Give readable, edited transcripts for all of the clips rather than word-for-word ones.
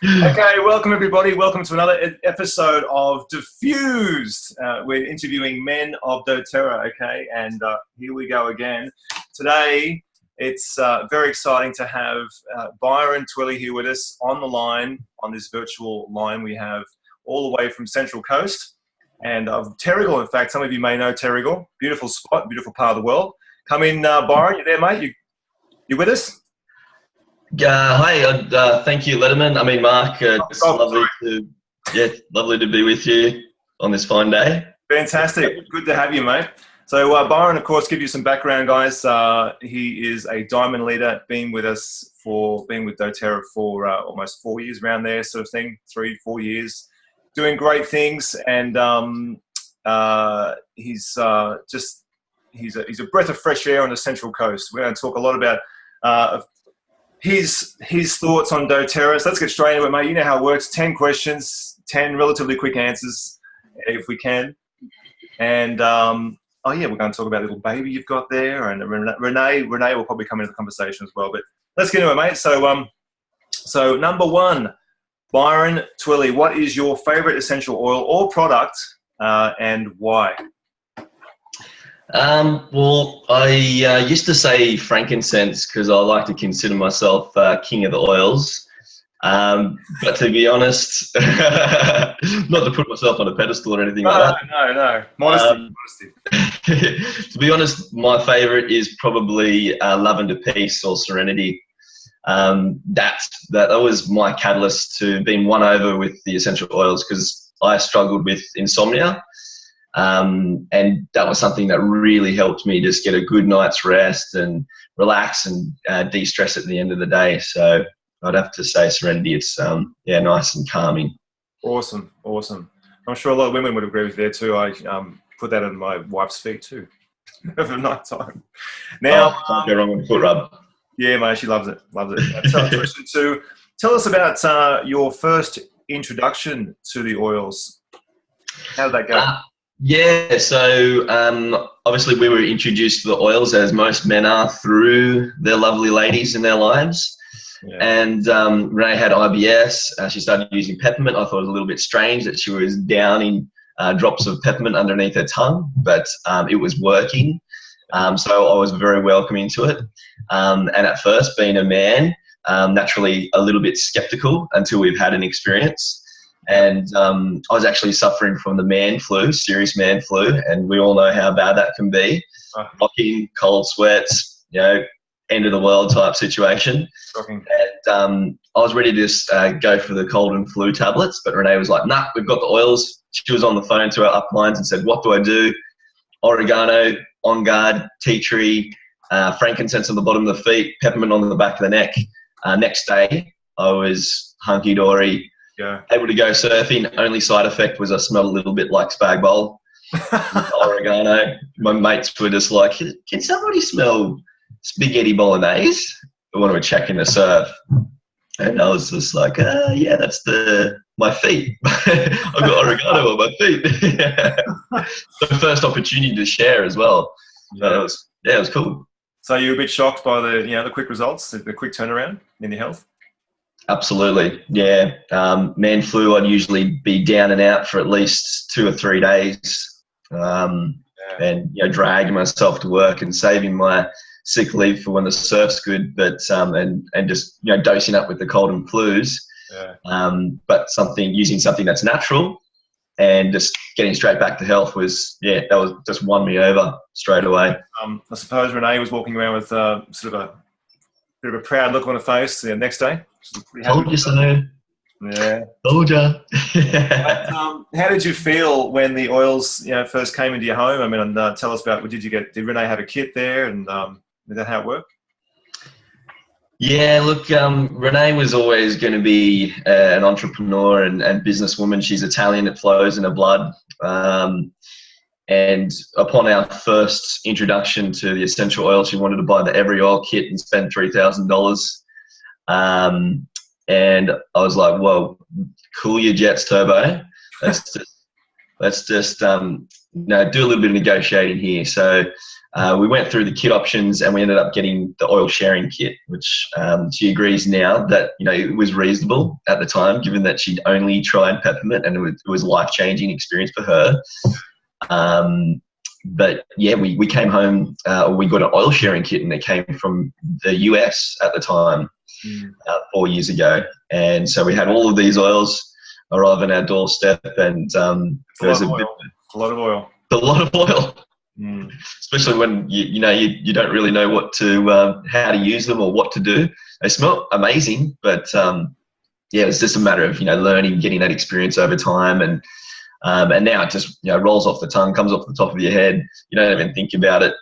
Okay, welcome everybody. Welcome to another episode of Diffused. We're interviewing men of doTERRA, okay? And here we go again. Today, it's very exciting to have Byron Twilley here with us on the line, on this virtual line we have all the way from Central Coast and of Terrigal. In fact, some of you may know Terrigal. Beautiful spot, beautiful part of the world. Come in, Byron. You there, mate? You with us? Hi, thank you, Letterman. I mean, Mark. It's lovely to be with you on this fine day. Fantastic. Good to have you, mate. So Byron, of course, give you some background, guys. He is a diamond leader, been with doTERRA for almost 4 years, around there, sort of thing, 3-4 years, doing great things, and he's a breath of fresh air on the Central Coast. We're going to talk a lot about his thoughts on doTERRA. So let's get straight into it, mate. You know how it works. 10 questions, 10 relatively quick answers, if we can. And we're going to talk about the little baby you've got there, and Renee will probably come into the conversation as well. But let's get into it, mate. So number one, Byron Twilley, what is your favourite essential oil or product, and why? Well, I used to say frankincense because I like to consider myself king of the oils. But to be honest, not to put myself on a pedestal or anything like that. No. Modesty. To be honest, my favourite is probably Lavender Peace or Serenity. That was my catalyst to being won over with the essential oils because I struggled with insomnia. And that was something that really helped me just get a good night's rest and relax and de-stress at the end of the day. So I'd have to say Serenity. It's nice and calming. Awesome. I'm sure a lot of women would agree with you there too. I put that on my wife's feet too over night time. Now, can't go wrong with a foot rub. Yeah, mate, she loves it. Question two. Tell us about your first introduction to the oils. How did that go? So obviously we were introduced to the oils, as most men are, through their lovely ladies in their lives. Yeah. And Renee had IBS. She started using peppermint. I thought it was a little bit strange that she was downing drops of peppermint underneath her tongue, but it was working. So I was very welcoming to it. And at first, being a man, naturally a little bit skeptical until we've had an experience. And I was actually suffering from the man flu, serious man flu, and we all know how bad that can be. Rocking, cold sweats, end of the world type situation. Shocking. And I was ready to just go for the cold and flu tablets, but Renee was like, nah, we've got the oils. She was on the phone to our uplines and said, what do I do? Oregano, On Guard, tea tree, frankincense on the bottom of the feet, peppermint on the back of the neck. Next day, I was hunky-dory. Yeah. Able to go surfing. Only side effect was I smelled a little bit like spag bowl. Oregano. My mates were just like, can somebody smell spaghetti bolognese? I want to check in the surf. And I was just like, that's my feet. I've got oregano on my feet. The first opportunity to share as well. So it was cool. So you were a bit shocked by the quick results, the quick turnaround in your health? Absolutely, yeah. Man flu, I'd usually be down and out for at least 2 or 3 days, and dragging myself to work and saving my sick leave for when the surf's good, but and just dosing up with the cold and flus. Yeah. But using something that's natural and just getting straight back to health that was just won me over straight away. I suppose Renee was walking around with sort of a bit of a proud look on her face the next day. Told you so. Yeah. Told ya. But, how did you feel when the oils first came into your home? I mean, tell us about. Did Renee have a kit there, and is that how it worked? Yeah, look, Renee was always going to be an entrepreneur and businesswoman. She's Italian; it flows in her blood. And upon our first introduction to the essential oil, she wanted to buy the Every Oil kit and spend $3,000. And I was like, "Whoa, cool your jets, Turbo. Let's just do a little bit of negotiating here." So we went through the kit options and we ended up getting the oil sharing kit, which she agrees now that, you know, it was reasonable at the time, given that she'd only tried peppermint and it was a life-changing experience for her. But yeah, we came home, we got an oil sharing kit, and it came from the US at the time, 4 years ago. And so we had all of these oils arrive on our doorstep, and there was a lot of oil. A lot of oil. Especially when you don't really know what to how to use them or what to do. They smell amazing, but yeah, it's just a matter of, you know, learning, getting that experience over time, and now it just, you know, rolls off the tongue, comes off the top of your head. You don't even think about it.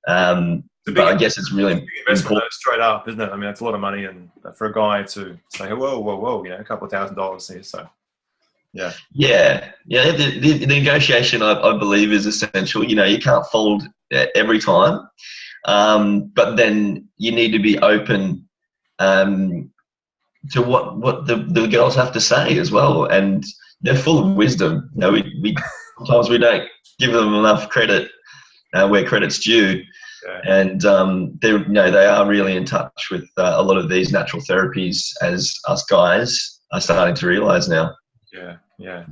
But I guess it's really investment straight up, isn't it? I mean, it's a lot of money, and for a guy to say, whoa, you know, a couple of $1,000s here, so. Yeah. The negotiation, I believe, is essential. You know, you can't fold every time, but then you need to be open to what the girls have to say as well, and they're full of wisdom. You know, we sometimes we don't give them enough credit where credit's due, and they are really in touch with a lot of these natural therapies, as us guys are starting to realise now. Yeah.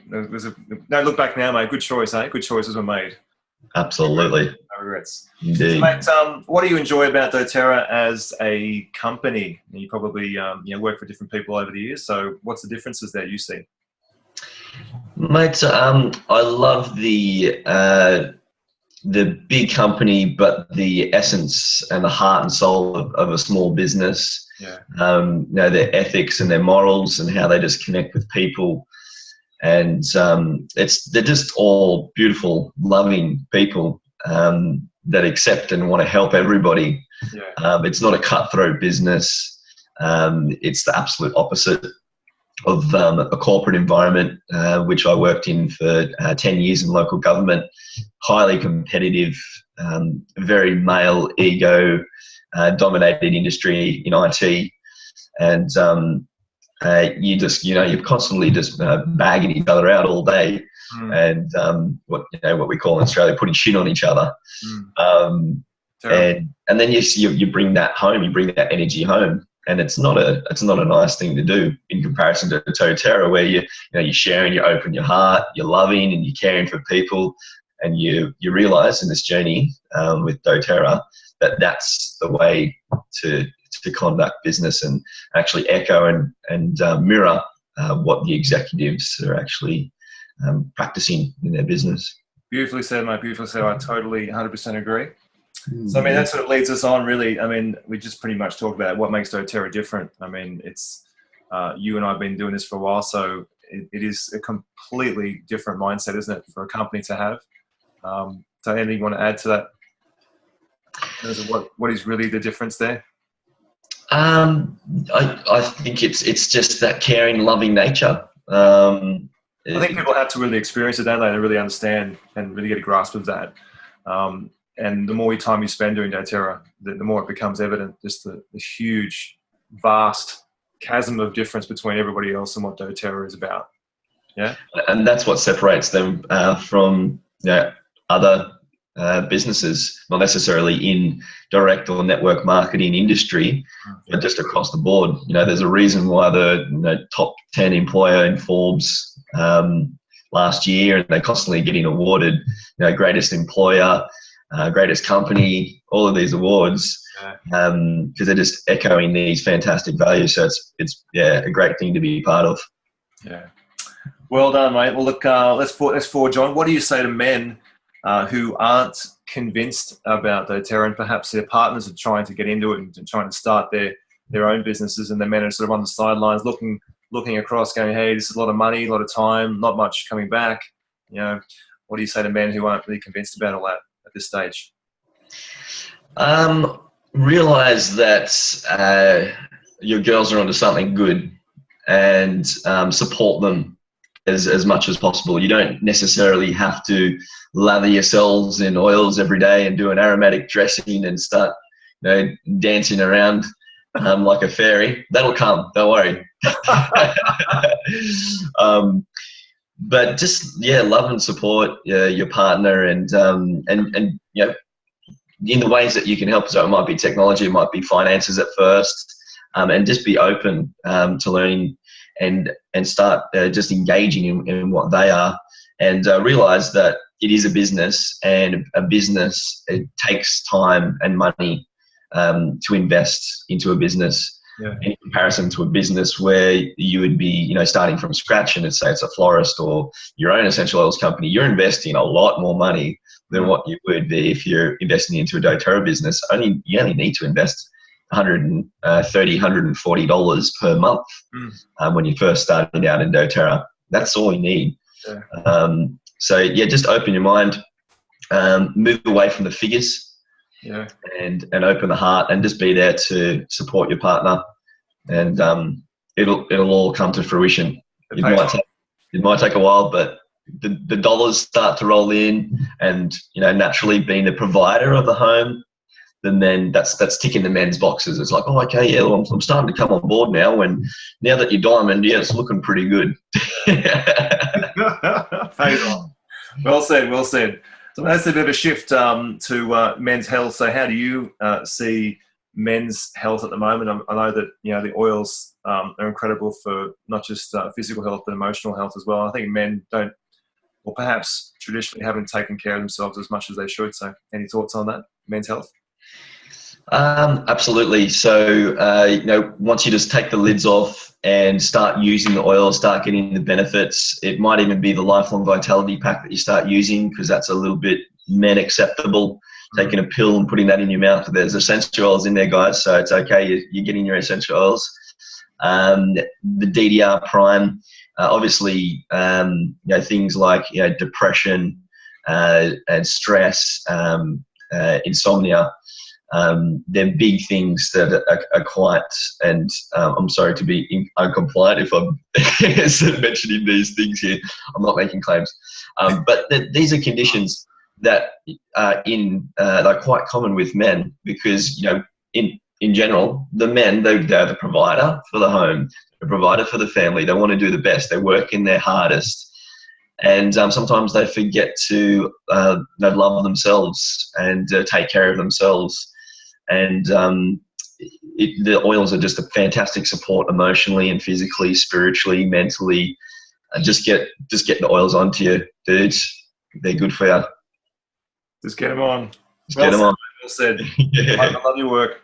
Don't look back now, mate. Good choice, eh? Good choices were made. Absolutely. No regrets. Indeed. So, mate, what do you enjoy about doTERRA as a company? You probably work for different people over the years. So what's the differences that you see? Mate, I love the big company, but the essence and the heart and soul of a small business. Yeah. You know, their ethics and their morals and how they just connect with people. And they're just all beautiful, loving people that accept and want to help everybody. Yeah. It's not a cutthroat business. It's the absolute opposite of a corporate environment, which I worked in for 10 years in local government. Highly competitive, very male ego dominated industry in IT, and you're constantly just bagging each other out all day, and what we call in Australia putting shit on each other, and then you bring that home, you bring that energy home. And it's not a nice thing to do in comparison to doTERRA, where you're sharing, you're open your heart, you're loving, and you're caring for people, and you realise in this journey with doTERRA that that's the way to conduct business, and actually echo and mirror what the executives are actually practicing in their business. Beautifully said, mate. Beautifully said. I totally 100% agree. So, I mean, that sort of leads us on, really. I mean, we just pretty much talked about what makes doTERRA different. I mean, it's you and I have been doing this for a while, so it is a completely different mindset, isn't it, for a company to have? So anything you want to add to that? What is really the difference there? I think it's just that caring, loving nature. I think people have to really experience it, don't they, to really understand and really get a grasp of that. And the more time you spend doing doTERRA, the more it becomes evident, just the huge, vast chasm of difference between everybody else and what doTERRA is about. Yeah, and that's what separates them from other businesses, not necessarily in direct or network marketing industry, but just across the board. You know, there's a reason why the top 10 employer in Forbes last year, and they're constantly getting awarded, greatest employer, greatest company, all of these awards, because they're just echoing these fantastic values. So it's a great thing to be part of. Yeah. Well done, mate. Well, look, let's forge on. What do you say to men who aren't convinced about doTERRA, and perhaps their partners are trying to get into it and trying to start their own businesses, and the men are sort of on the sidelines looking across, going, "Hey, this is a lot of money, a lot of time, not much coming back." What do you say to men who aren't really convinced about all that at this stage? Realize that your girls are onto something good, and support them as much as possible. You don't necessarily have to lather yourselves in oils every day and do an aromatic dressing and start dancing around like a fairy. That'll come, don't worry. But just love and support your partner, and in the ways that you can help. So it might be technology, it might be finances at first, and just be open to learning and start just engaging in what they are, and realize that it is a business, and a business, it takes time and money to invest into a business. Yeah. In comparison to a business where you would be, starting from scratch, and say it's a florist or your own essential oils company, you're investing a lot more money than what you would be if you're investing into a doTERRA business. You only need to invest $130, $140 per month when you first started out in doTERRA. That's all you need. Yeah. So just open your mind, move away from the figures. Yeah. And open the heart, and just be there to support your partner, and it'll all come to fruition. It might take a while, but the dollars start to roll in, and naturally, being the provider of the home, then that's ticking the men's boxes. It's like, oh, okay, yeah, well, I'm starting to come on board now. And now that you're diamond, it's looking pretty good. Pays off. Well said. Well said. So that's a bit of a shift to men's health. So how do you see men's health at the moment? I know that the oils are incredible for not just physical health but emotional health as well. I think men don't, or perhaps traditionally haven't taken care of themselves as much as they should. So any thoughts on that, men's health? Absolutely. So, once you just take the lids off and start using the oil, start getting the benefits, it might even be the Lifelong Vitality Pack that you start using, because that's a little bit men acceptable. Taking a pill and putting that in your mouth. There's essential oils in there, guys, so it's okay. You're getting your essential oils. The DDR Prime, obviously, things like depression and stress, insomnia. They're big things that are quite, and I'm sorry to be uncompliant if I'm mentioning these things here. I'm not making claims, but these are conditions that are they're quite common with men, because in general, the men, they're the provider for the home, the provider for the family. They want to do the best. They work in their hardest. And sometimes they forget to love themselves and take care of themselves. And the oils are just a fantastic support emotionally and physically, spiritually, mentally. Just get the oils onto you, dudes. They're good for you. Just get them on. Get them on. Well said. I love your work.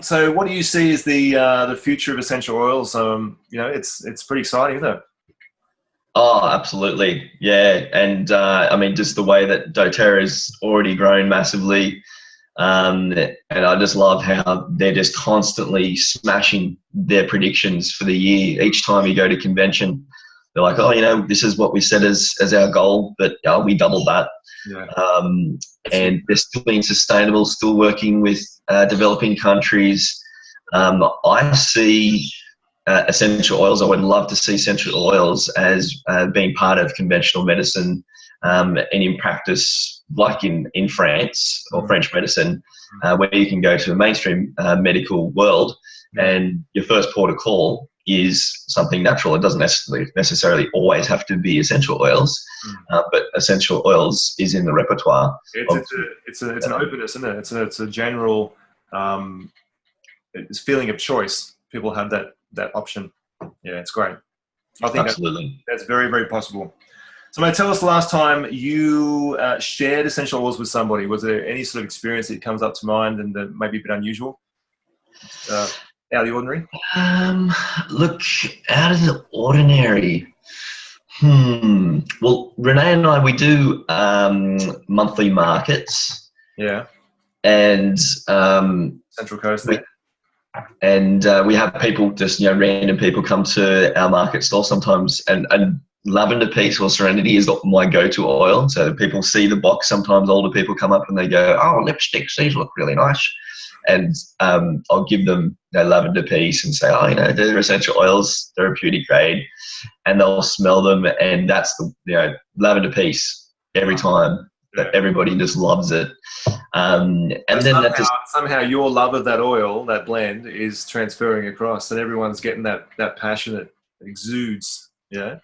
So what do you see as the future of essential oils? It's pretty exciting, isn't it? Oh, absolutely. Yeah. And just the way that doTERRA has already grown massively. And I just love how they're just constantly smashing their predictions for the year. Each time you go to convention, they're like, oh, this is what we set as our goal, but we doubled that. Yeah. And they're still being sustainable, still working with developing countries. I see essential oils. I would love to see essential oils as being part of conventional medicine, and in practice, like in France or French medicine, where you can go to the mainstream medical world, and your first port of call is something natural. It doesn't necessarily always have to be essential oils, but essential oils is in the repertoire. It's an openness, isn't it? It's a general it's feeling of choice. People have that option. Yeah, it's great. I think absolutely that's very, very possible. So, mate, tell us the last time you shared essential oils with somebody. Was there any sort of experience that comes up to mind and that maybe a bit unusual, out of the ordinary? Look, out of the ordinary. Well, Renee and I, we do monthly markets. Yeah. And Central Coast there. And we have people, just random people come to our market stall sometimes, and Lavender Peace or Serenity is my go-to oil. So people see the box. Sometimes older people come up and they go, "Oh, lipsticks, these look really nice," and I'll give them Lavender Peace and say, "Oh, they're essential oils, therapeutic grade," and they'll smell them, and that's the Lavender Peace every time. That everybody just loves it. And then somehow your love of that oil, that blend, is transferring across, and everyone's getting that passion that exudes. Yeah.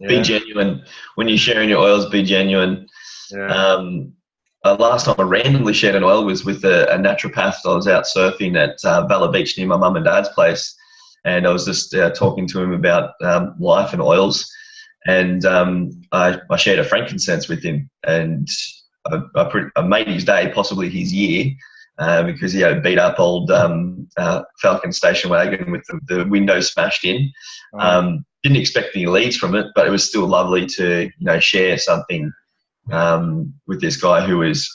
Be genuine when you're sharing your oils. Be genuine. Yeah. last time I randomly shared an oil was with a naturopath. I was out surfing at Bella Beach near my mum and dad's place, and I was just talking to him about life and oils. And I shared a frankincense with him, and I made his day, possibly his year, because he had a beat up old Falcon station wagon with the windows smashed in. Didn't expect any leads from it, but it was still lovely to share something with this guy who is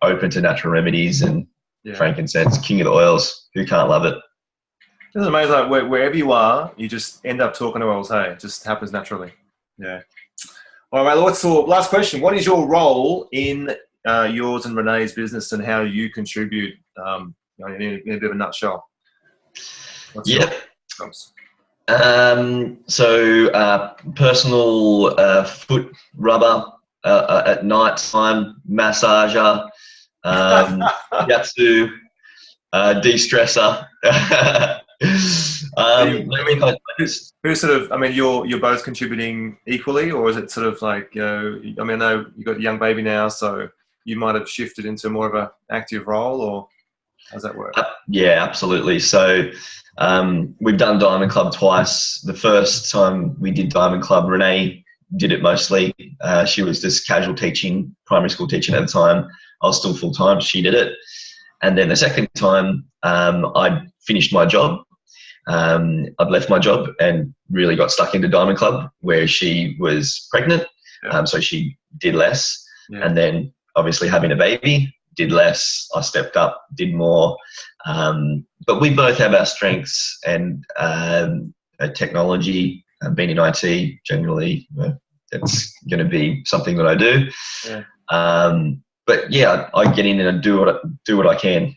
open to natural remedies and frankincense, king of the oils. Who can't love it? It's amazing. Like wherever you are, you just end up talking to oils. Hey, it just happens naturally. Yeah. All right, let's talk. Last question. What is your role in yours and Renee's business, and how you contribute in a bit of a nutshell? Personal foot rubber at night time, massager, yatsu, de-stressor. You're both contributing equally, or is it sort of like, I know you've got a young baby now, so you might have shifted into more of an active role, or how's that work? Yeah, absolutely. So we've done Diamond Club twice. The first time we did Diamond Club, Renee did it mostly. She was just casual teaching, primary school teaching at the time. I was still full-time. She did it. And then the second time, I finished my job. I'd left my job and really got stuck into Diamond Club, where she was pregnant. So she did less. And then obviously having a baby, did less. I stepped up, did more. But we both have our strengths, and technology, being in IT generally, that's going to be something that I do. But yeah, I get in and do what I can.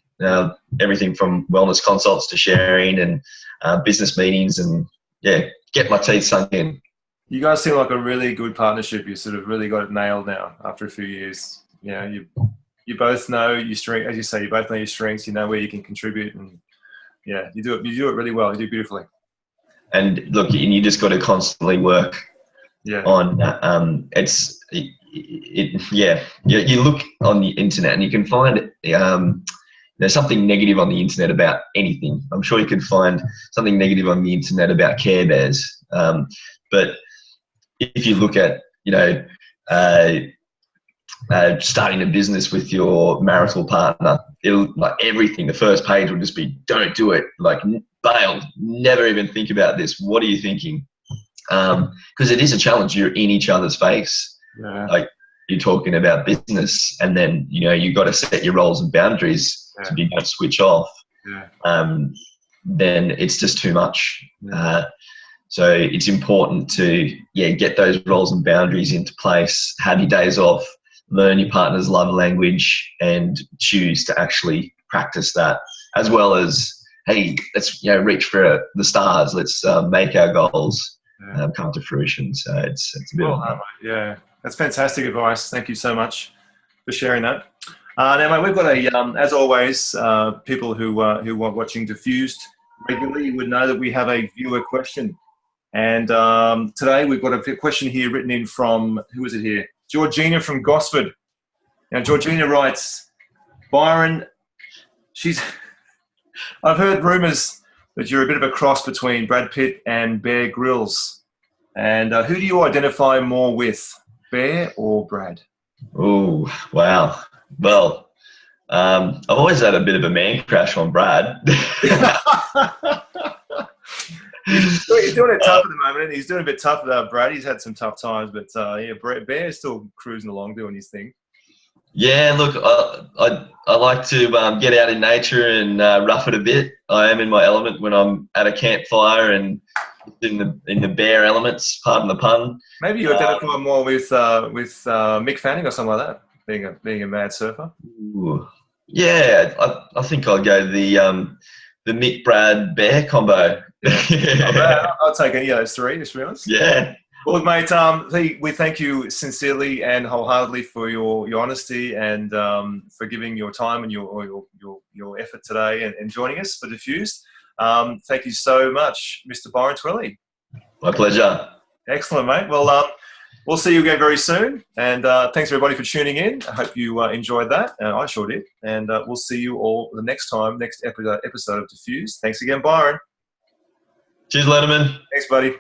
Everything from wellness consults to sharing and business meetings, and get my teeth sunk in. You guys seem like a really good partnership. You sort of really got it nailed now after a few years. You both know your strength, as you say. You both know your strengths. You know where you can contribute, and you do it. You do it really well. You do beautifully. And look, and you just got to constantly work on you look on the internet and you can find there's something negative on the internet about anything. I'm sure you can find something negative on the internet about Care Bears, but if you look at starting a business with your marital partner, it'll, like, everything, the first page will just be, don't do it, like, bail, never even think about this, what are you thinking? Because it is a challenge. You're in each other's face. Like, you're talking about business, and then you've got to set your roles and boundaries to be able to switch off. Then it's just too much. So it's important to get those roles and boundaries into place, have your days off, learn your partner's love language, and choose to actually practice that, as well as, hey, let's reach for the stars, let's make our goals come to fruition. So it's a bit of that's fantastic advice. Thank you so much for sharing that. Now, mate, we've got as always, people who are watching Diffused regularly would know that we have a viewer question. And today we've got a question here written in from, who is it here? Georgina from Gosford. Now, Georgina writes, Byron, I've heard rumours that you're a bit of a cross between Brad Pitt and Bear Grylls. And who do you identify more with, Bear or Brad? Oh, wow. Well, I've always had a bit of a man crush on Brad. He's doing it tough at the moment. He's doing a bit tough without Brad. He's had some tough times, but Bear is still cruising along, doing his thing. Yeah, look, I like to get out in nature and rough it a bit. I am in my element when I'm at a campfire and in the bear elements, pardon the pun. Maybe you identify more with Mick Fanning or something like that, being a mad surfer. Ooh. Yeah, I think I'll go the Mick, Brad, Bear combo. I'll take any of those three, just to be honest. Yeah. Well, mate, we thank you sincerely and wholeheartedly for your honesty and for giving your time and your effort today and joining us for Diffused. Thank you so much, Mr. Byron Twilley. My pleasure. Excellent, mate. Well, we'll see you again very soon. And thanks everybody for tuning in. I hope you enjoyed that. I sure did. And we'll see you all the next time, next episode of Diffused. Thanks again, Byron. Cheers, Letterman. Thanks, buddy.